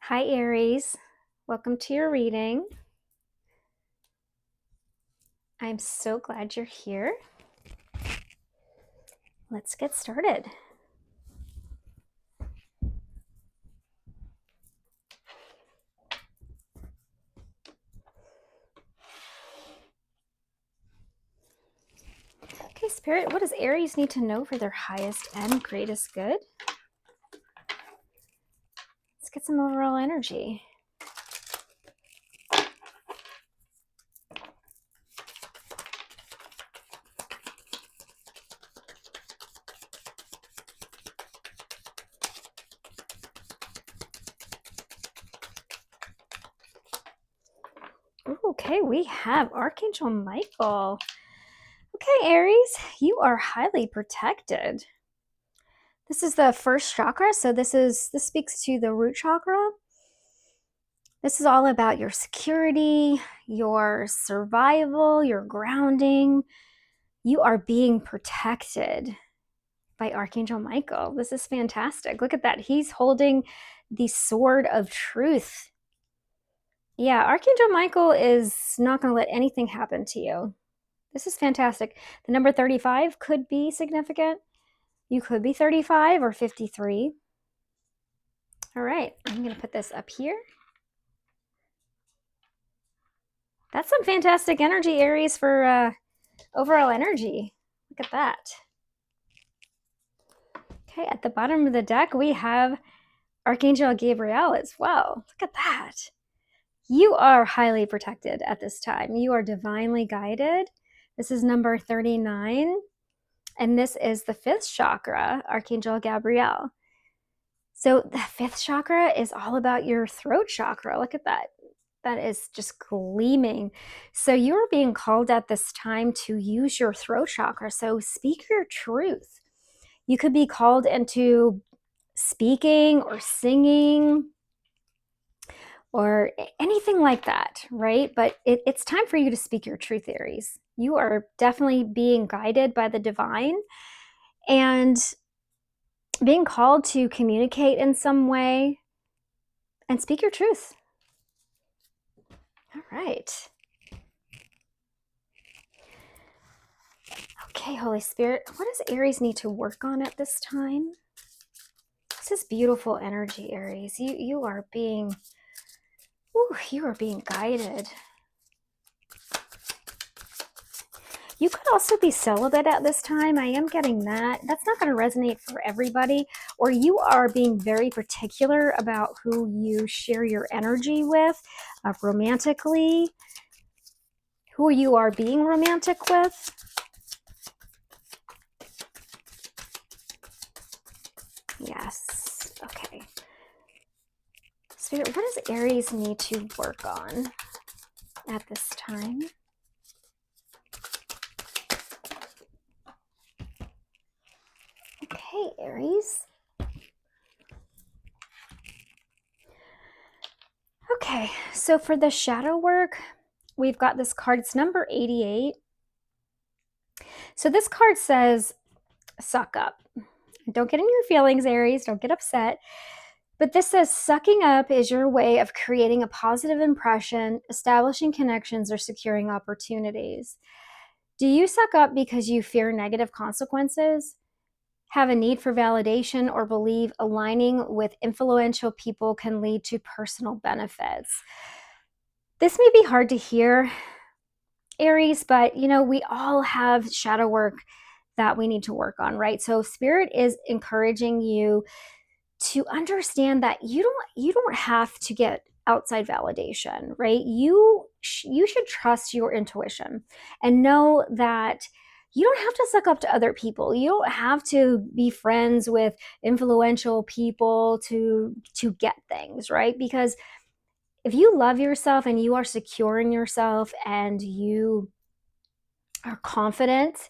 Hi, Aries. Welcome to your reading. I'm so glad you're here. Let's get started. Okay, Spirit, what does Aries need to know for their highest and greatest good? Let's get some overall energy. Okay, we have Archangel Michael. Okay, Aries, you are highly protected. This is the first chakra, so this speaks to the root chakra. This is all about your security, your survival, your grounding. You are being protected by Archangel Michael. This is fantastic. Look at that. He's holding the sword of truth. Yeah, Archangel Michael is not going to let anything happen to you. This is fantastic. The number 35 could be significant. You could be 35 or 53. All right, I'm going to put this up here. That's some fantastic energy, Aries, for overall energy. Look at that. Okay, at the bottom of the deck, we have Archangel Gabriel as well. Look at that. You are highly protected at this time. You are divinely guided. This is number 39. And this is the fifth chakra, Archangel Gabriel. So the fifth chakra is all about your throat chakra. Look at that. That is just gleaming. So you're being called at this time to use your throat chakra. So speak your truth. You could be called into speaking or singing or anything like that, right? But it's time for you to speak your truth, Aries. You are definitely being guided by the divine and being called to communicate in some way and speak your truth. All right. Okay, Holy Spirit, what does Aries need to work on at this time? This is beautiful energy, Aries. You are being guided. You could also be celibate at this time. I am getting that. That's not going to resonate for everybody. Or you are being very particular about who you share your energy with romantically, who you are being romantic with. Yes. Okay. Spirit, what does Aries need to work on at this time? Okay, Aries. Okay, so for the shadow work, we've got this card. It's number 88. So this card says, suck up. Don't get in your feelings, Aries. Don't get upset. But this says sucking up is your way of creating a positive impression, establishing connections, or securing opportunities. Do you suck up because you fear negative consequences, have a need for validation, or believe aligning with influential people can lead to personal benefits? This may be hard to hear, Aries, but we all have shadow work that we need to work on, right? So Spirit is encouraging you to understand that you don't have to get outside validation, right? You should trust your intuition and know that you don't have to suck up to other people. You don't have to be friends with influential people to get things, right? Because if you love yourself and you are secure in yourself and you are confident,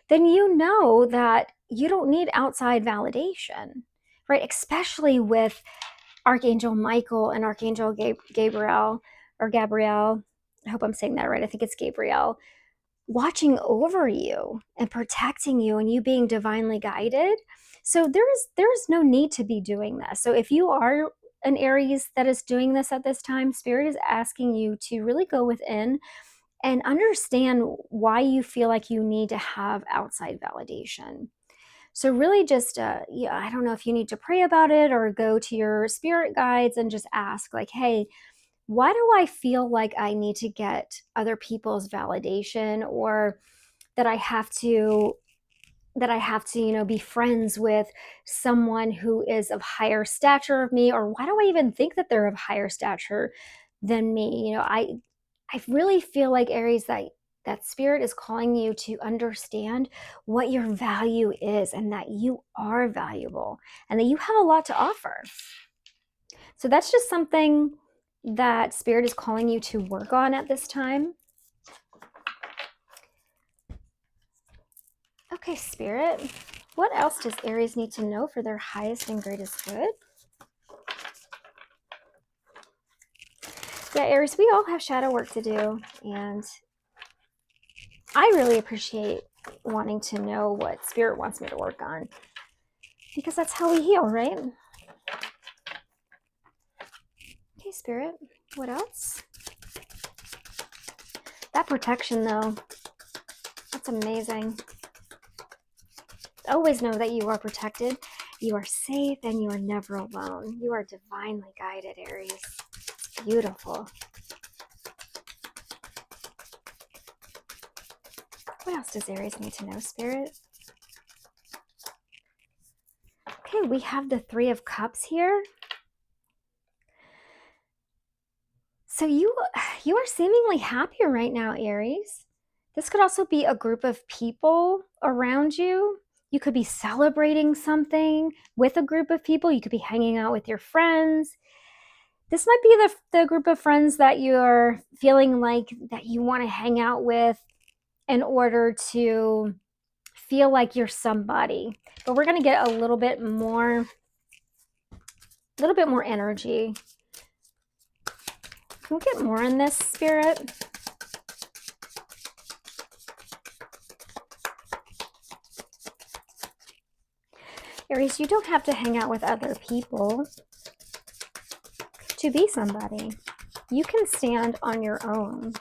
then you know that you don't need outside validation, right? Especially with Archangel Michael and Archangel Gabriel or Gabrielle. I hope I'm saying that right. I think it's Gabrielle, watching over you and protecting you and you being divinely guided. So there is no need to be doing this. So if you are an Aries that is doing this at this time. Spirit is asking you to really go within and understand why you feel like you need to have outside validation. So really just, yeah, I don't know if you need to pray about it or go to your spirit guides and just ask like, hey, why do I feel like I need to get other people's validation, or that I have to be friends with someone who is of higher stature of me, or why do I even think that they're of higher stature than me? I really feel like, Aries, that spirit is calling you to understand what your value is, and that you are valuable and that you have a lot to offer. So that's just something that spirit is calling you to work on at this time. Okay, spirit, what else does Aries need to know for their highest and greatest good? Yeah, Aries, we all have shadow work to do, and I really appreciate wanting to know what spirit wants me to work on, because that's how we heal, right? Okay, spirit, what else? That protection, though, that's amazing. Always know that you are protected, you are safe, and you are never alone. You are divinely guided, Aries. It's beautiful. What else does Aries need to know, spirit? Okay, we have the Three of Cups here. So you are seemingly happier right now, Aries. This could also be a group of people around you. You could be celebrating something with a group of people. You could be hanging out with your friends. This might be the group of friends that you're feeling like that you want to hang out with in order to feel like you're somebody. But we're going to get a little bit more energy. Can we get more on this, spirit? Aries, you don't have to hang out with other people to be somebody. You can stand on your own.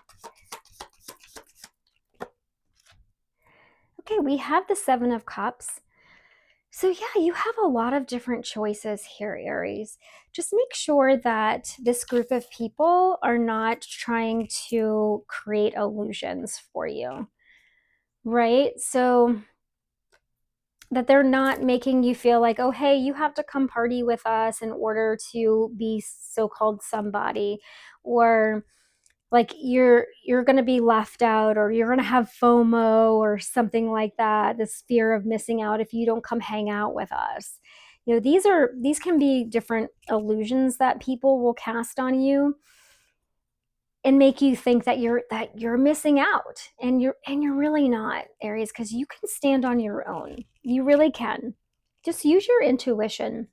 Okay, we have the Seven of Cups. So yeah, you have a lot of different choices here, Aries. Just make sure that this group of people are not trying to create illusions for you, right? So that they're not making you feel like, oh, hey, you have to come party with us in order to be so-called somebody, or like you're going to be left out, or you're going to have FOMO or something like that, this fear of missing out if you don't come hang out with us. These can be different illusions that people will cast on you and make you think that you're missing out, and you're really not, Aries, because you can stand on your own. You really can. Just use your intuition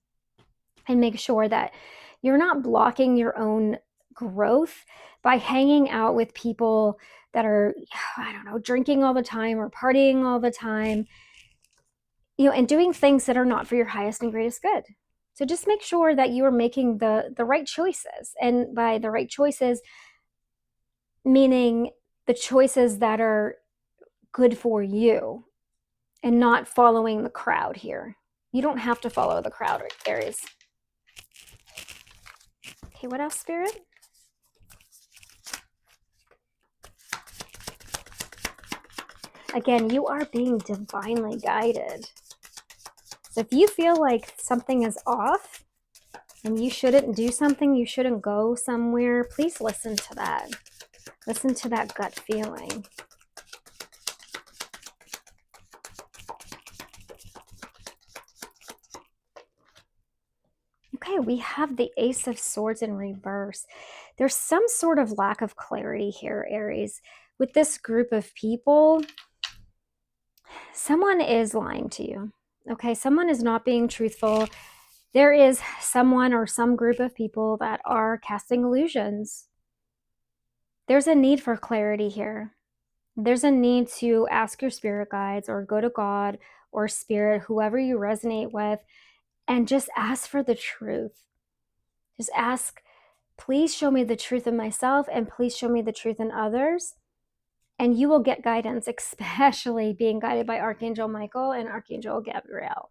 and make sure that you're not blocking your own growth by hanging out with people that are, I don't know, drinking all the time or partying all the time, and doing things that are not for your highest and greatest good. So just make sure that you are making the right choices. And by the right choices, meaning the choices that are good for you and not following the crowd here. You don't have to follow the crowd, Aries. Okay, what else, spirit? Again, you are being divinely guided. So if you feel like something is off and you shouldn't do something, you shouldn't go somewhere, please listen to that. Listen to that gut feeling. Okay, we have the Ace of Swords in reverse. There's some sort of lack of clarity here, Aries. With this group of people, someone is lying to you. Okay, someone is not being truthful. There is someone or some group of people that are casting illusions. There's a need for clarity here. There's a need to ask your spirit guides or go to God or spirit, whoever you resonate with, and just ask for the truth. Just ask, please show me the truth in myself and please show me the truth in others. And you will get guidance, especially being guided by Archangel Michael and Archangel Gabriel.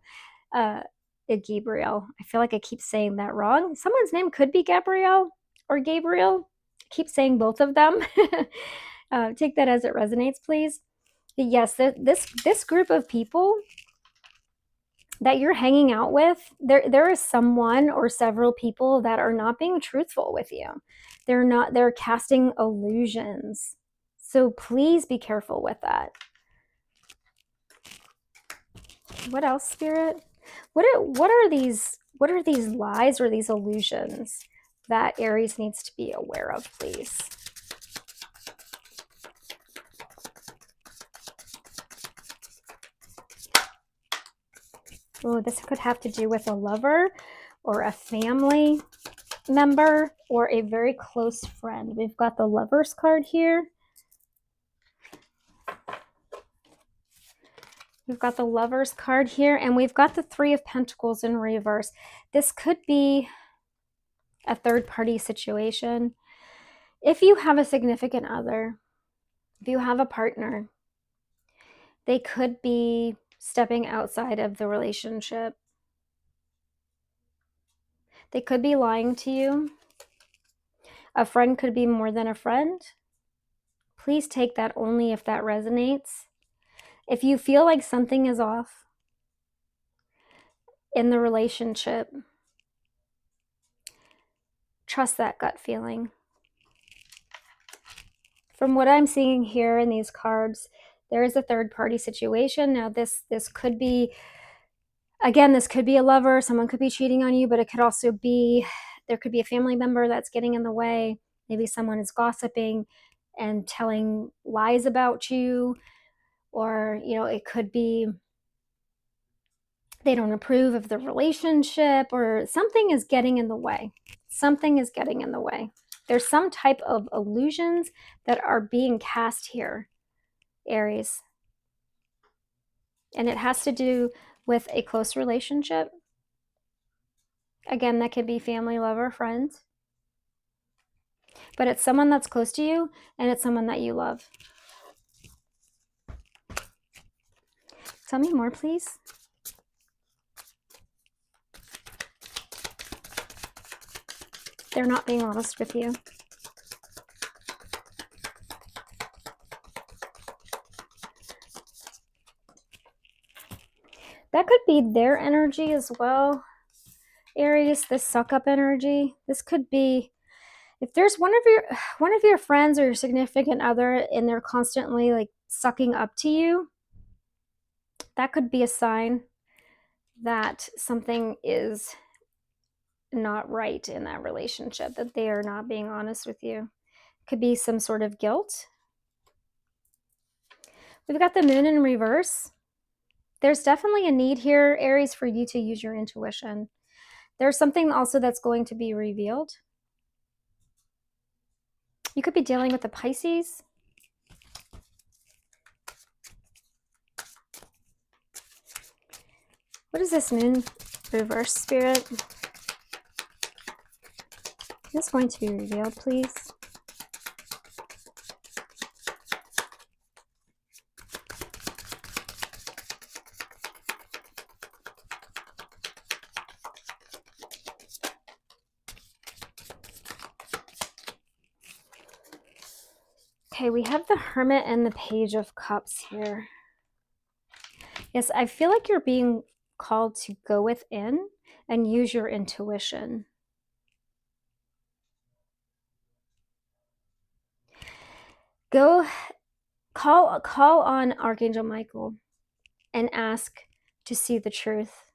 Gabriel. I feel like I keep saying that wrong. Someone's name could be Gabriel or Gabriel. I keep saying both of them. Take that as it resonates, please. Yes, this group of people that you're hanging out with, there is someone or several people that are not being truthful with you. They're casting illusions. So please be careful with that. What else, Spirit? What are these lies or these illusions that Aries needs to be aware of, please? Oh, this could have to do with a lover or a family member or a very close friend. We've got the Lovers card here. We've got the Lovers card here, and we've got the Three of Pentacles in reverse. This could be a third-party situation. If you have a significant other, if you have a partner, they could be stepping outside of the relationship. They could be lying to you. A friend could be more than a friend. Please take that only if that resonates. If you feel like something is off in the relationship, trust that gut feeling. From what I'm seeing here in these cards, there is a third-party situation. Now, this could be, again, this could be a lover. Someone could be cheating on you, but it could also be, there could be a family member that's getting in the way. Maybe someone is gossiping and telling lies about you, or, it could be they don't approve of the relationship, or something is getting in the way. Something is getting in the way. There's some type of illusions that are being cast here, Aries. And it has to do with a close relationship. Again, that could be family, lover, friends. But it's someone that's close to you, and it's someone that you love. Tell me more, please. They're not being honest with you. That could be their energy as well, Aries, this suck up energy. This could be, if there's one of your friends or your significant other and they're constantly like sucking up to you, that could be a sign that something is not right in that relationship, that they are not being honest with you. Could be some sort of guilt. We've got the moon in reverse. There's definitely a need here, Aries, for you to use your intuition. There's something also that's going to be revealed. You could be dealing with a Pisces. What is this moon reverse, Spirit? It's going to be revealed, please. Okay, we have the Hermit and the Page of Cups here. Yes, I feel like you're being called to go within and use your intuition. Go call on Archangel Michael and ask to see the truth,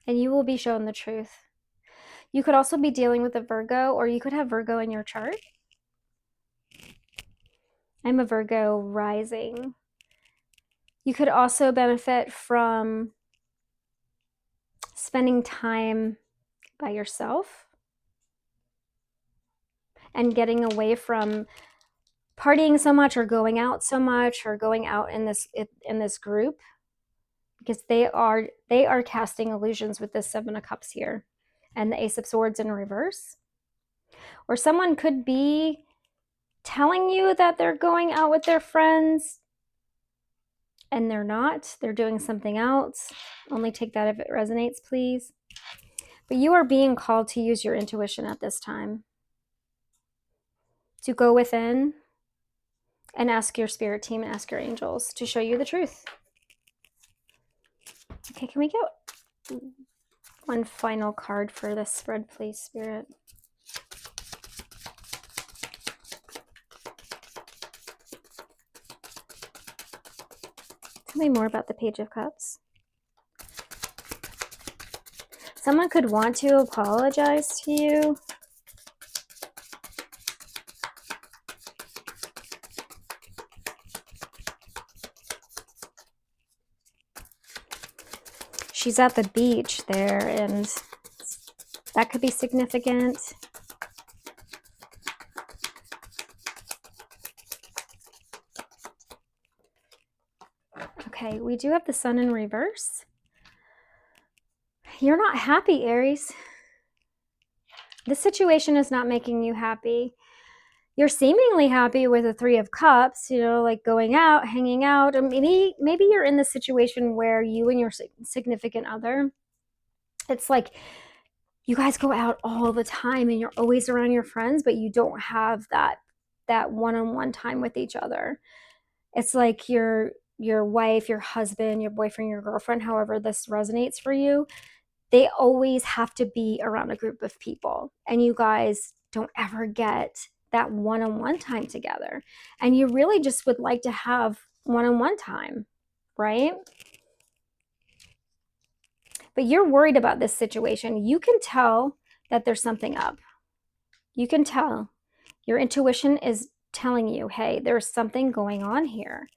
and you will be shown the truth. You could also be dealing with a Virgo, or you could have Virgo in your chart. I'm a Virgo rising. You could also benefit from spending time by yourself and getting away from partying so much or going out so much or going out in this group, because they are casting illusions with this Seven of Cups here. and the Ace of Swords in reverse. Or someone could be telling you that they're going out with their friends and they're not. They're doing something else. Only take that if it resonates, please. But you are being called to use your intuition at this time. To go within and ask your spirit team and ask your angels to show you the truth. Okay, can we get one final card for this spread, please, Spirit? Tell me more about the Page of Cups. Someone could want to apologize to you. She's at the beach there, and that could be significant. Okay, we do have the Sun in reverse. You're not happy, Aries. This situation is not making you happy. You're seemingly happy with the Three of Cups, you know, like going out, hanging out. Or maybe you're in the situation where you and your significant other, it's like you guys go out all the time and you're always around your friends, but you don't have that one-on-one time with each other. It's like your wife, your husband, your boyfriend, your girlfriend, however this resonates for you, they always have to be around a group of people, and you guys don't ever get that one-on-one time together. And you really just would like to have one-on-one time, right? But you're worried about this situation. You can tell that there's something up. You can tell. Your intuition is telling you, hey, there's something going on here.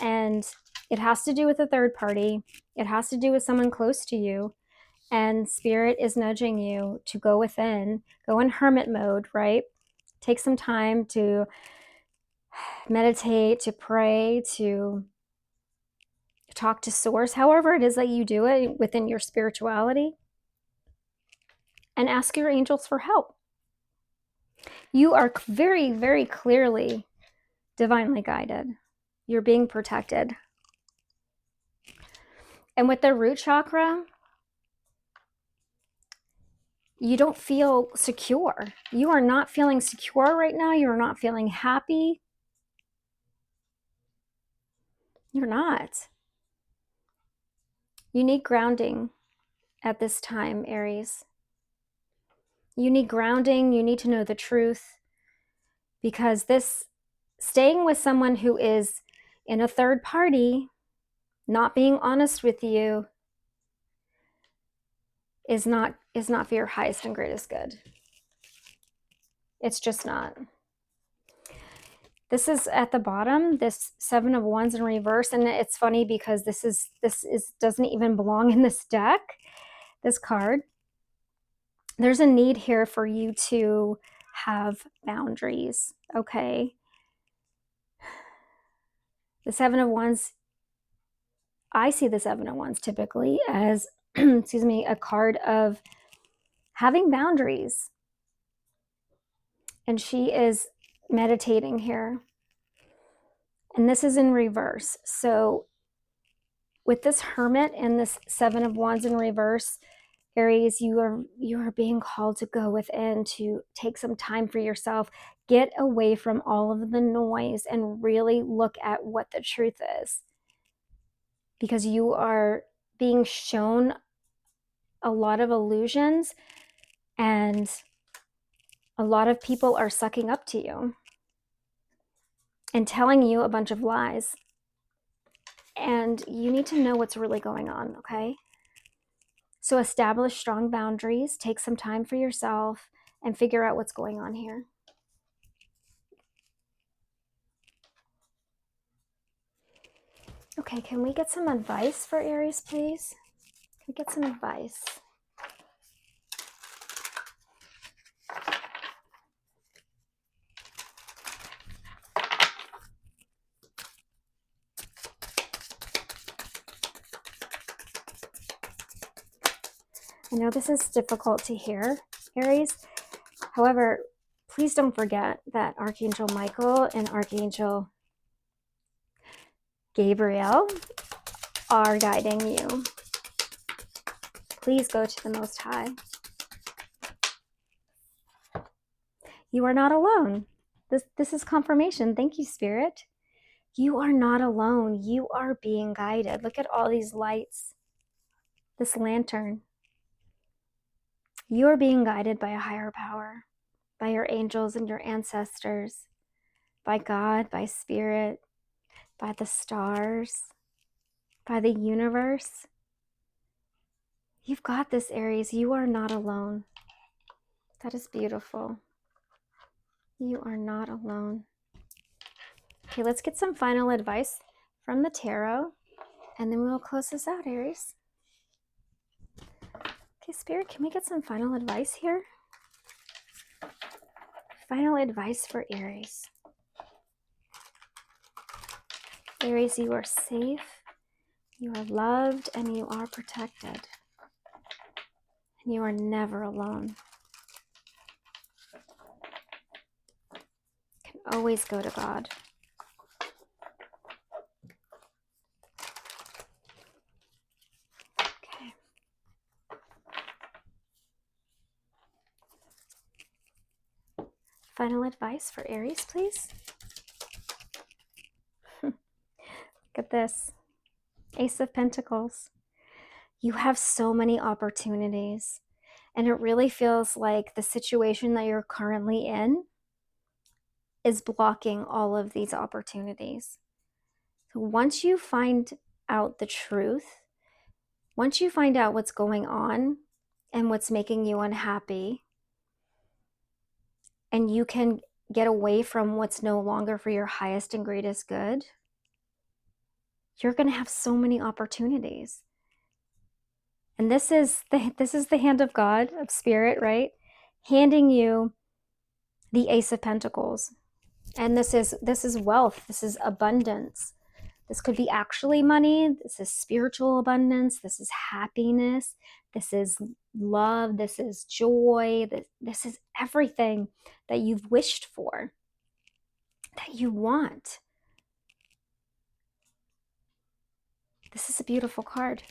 And it has to do with a third party. It has to do with someone close to you. And Spirit is nudging you to go within, go in hermit mode, right? Take some time to meditate, to pray, to talk to Source, however it is that you do it within your spirituality, and ask your angels for help. You are very, very clearly divinely guided. You're being protected. And with the root chakra, you don't feel secure. You are not feeling secure right now. You are not feeling happy. You're not. You need grounding at this time, Aries. You need grounding. You need to know the truth, because this staying with someone who is in a third party, not being honest with you, is not for your highest and greatest good. It's just not. This is at the bottom, this Seven of Wands in reverse, and it's funny because this doesn't even belong in this deck, this card. There's a need here for you to have boundaries, okay? The Seven of Wands, I see the Seven of Wands typically as, excuse me, a card of having boundaries. And she is meditating here. And this is in reverse. So with this Hermit and this Seven of Wands in reverse, Aries, you are being called to go within, to take some time for yourself, get away from all of the noise and really look at what the truth is. Because you are being shown a lot of illusions, and a lot of people are sucking up to you and telling you a bunch of lies. And you need to know what's really going on, okay? So establish strong boundaries, take some time for yourself, and figure out what's going on here. Okay, can we get some advice for Aries, please? Can we get some advice? I know this is difficult to hear, Aries. However, please don't forget that Archangel Michael and Archangel Gabriel are guiding you. Please go to the Most High. You are not alone. This is confirmation. Thank you, Spirit. You are not alone. You are being guided. Look at all these lights, this lantern. You are being guided by a higher power, by your angels and your ancestors, by God, by Spirit, by the stars, by the universe. You've got this, Aries. You are not alone. That is beautiful. You are not alone. Okay, let's get some final advice from the tarot, and then we'll close this out, Aries. Okay, Spirit, can we get some final advice here? Final advice for Aries. Aries, you are safe, you are loved, and you are protected. And you are never alone. You can always go to God. Okay. Final advice for Aries, please. Look at this. Ace of Pentacles. You have so many opportunities, and it really feels like the situation that you're currently in is blocking all of these opportunities. So once you find out the truth, once you find out what's going on and what's making you unhappy, and you can get away from what's no longer for your highest and greatest good, you're going to have so many opportunities. And this is the hand of God, of Spirit, right? Handing you the Ace of Pentacles. And this is wealth. This is abundance. This could be actually money. This is spiritual abundance. This is happiness. This is love. This is joy. This is everything that you've wished for, that you want. This is a beautiful card.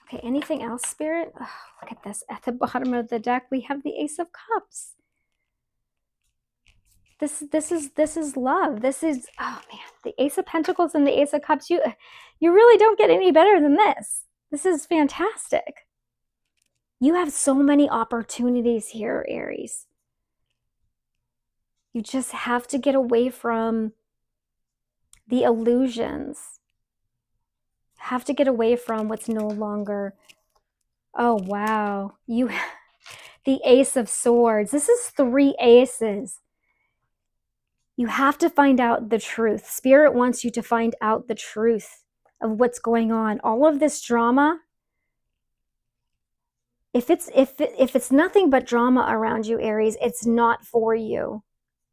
Okay, anything else, Spirit? Oh, look at this. At the bottom of the deck, we have the Ace of Cups. This is love. This is, oh man, the Ace of Pentacles and the Ace of Cups. You really don't get any better than this. This is fantastic. You have so many opportunities here, Aries. You just have to get away from the illusions. Have to get away from what's no longer. Oh, wow. The Ace of Swords. This is 3 aces. You have to find out the truth. Spirit wants you to find out the truth of what's going on. All of this drama, if it's nothing but drama around you, Aries, it's not for you.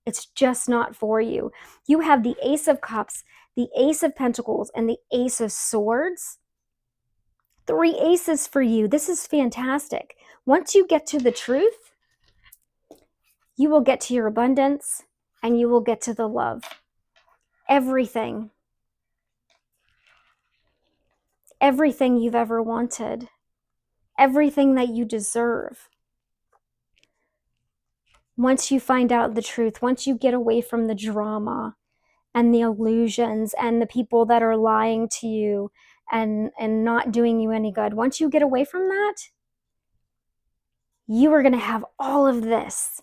It's just not for you. You have the Ace of Cups, the Ace of Pentacles, and the Ace of Swords. 3 aces for you. This is fantastic. Once you get to the truth, you will get to your abundance and you will get to the love. Everything. Everything you've ever wanted. Everything that you deserve. Once you find out the truth, once you get away from the drama and the illusions and the people that are lying to you and not doing you any good, once you get away from that, you are going to have all of this.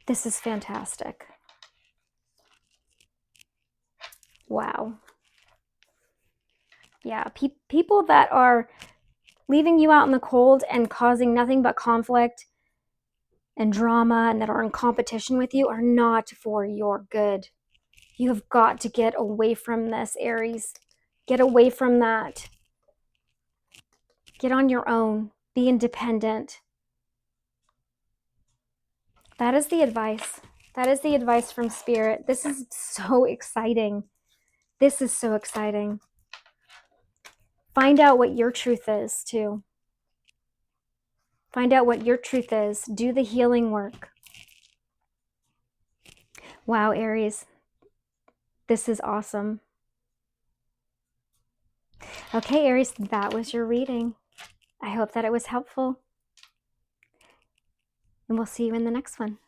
This is fantastic. Wow. Yeah, people that are leaving you out in the cold and causing nothing but conflict and drama and that are in competition with you are not for your good. You have got to get away from this, Aries. Get away from that. Get on your own. Be independent. That is the advice. That is the advice from Spirit. This is so exciting. This is so exciting. Find out what your truth is, too. Find out what your truth is. Do the healing work. Wow, Aries. This is awesome. Okay, Aries, that was your reading. I hope that it was helpful. And we'll see you in the next one.